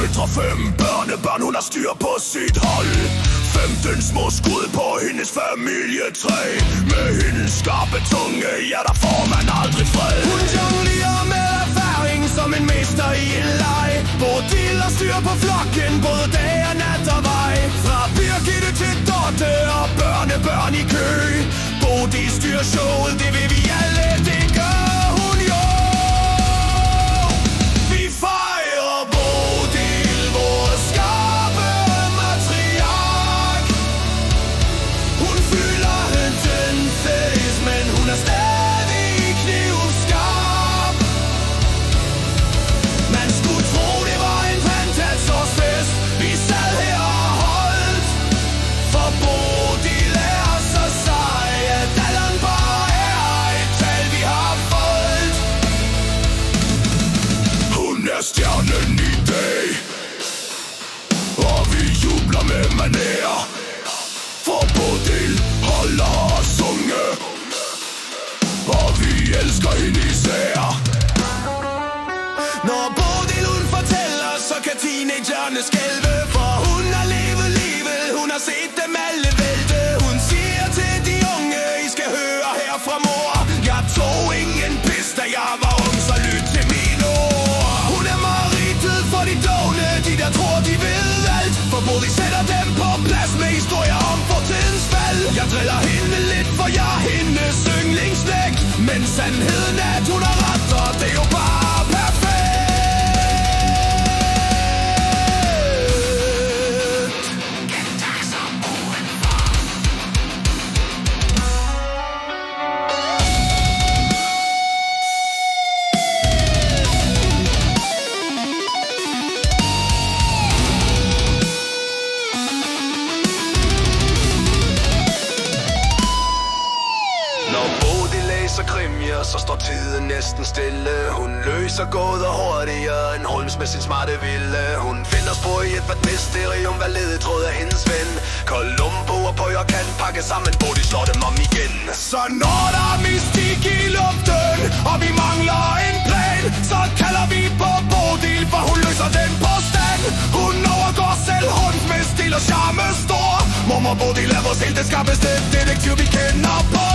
døtre, 5 børnebørn, hun har styr på sit hold. 15 små skud på hendes familietræ. Med hendes skarpe tunge, ja, der får man aldrig fred. Hun jonglerer med erfaring som en mester i en leg. Bodil har styr på flokken, både dag og nat og vej. Fra Birgitte til Dorte og børnebørn i kø. Bodil styrer showet, det vil vi alle, det gør hun jo. Vi fejrer Bodil, vores skarpe matriark. Hun fylder den face, men hun er stadig knivskarp. Man skulle tro, det var en fantasårsfest, vi sad her og holdt. For Bodil er så sej, at alderen bare er et tal, vi har foldt. Hun er stjernen i dag, og vi jubler med manér. For Bodil holder os unge, og vi elsker hende især. Når Bodil hun fortæller, så kan teenagerne skælve. For hun har levet livet, hun har set dem alle vælte. Hun siger til de unge, I skal høre her fra mor. Jeg tog ingen pis, da jeg var ung, så lyt til mine ord. Hun er maritet for de dovne, de der tror de ved alt. For Bodil sætter dem på plads med historier om fortidens fald. Jeg driller hende lidt, for jeg er hendes yndlingsnægt. Men sandheden er, at hun har ret, og det er jo bare perfekt. Når Bodil læser krimier, så står tiden næsten stille. Hun løser gåder hurtigere end Holmes med sin smarte vilde. Hun finder spor i et mysterium, hvad ledetråd er hendes ven. Columbo og Poyer kan pakke sammen, Bodil slår dem om igen. Så når der er mystik i luften, og vi mangler en plan, så kalder vi på Bodil, for hun løser den påstand. Hun overgår selv Holmes med stil og charme stor. Mormor Bodil er vores helt det skarpeste detektiv, vi kender på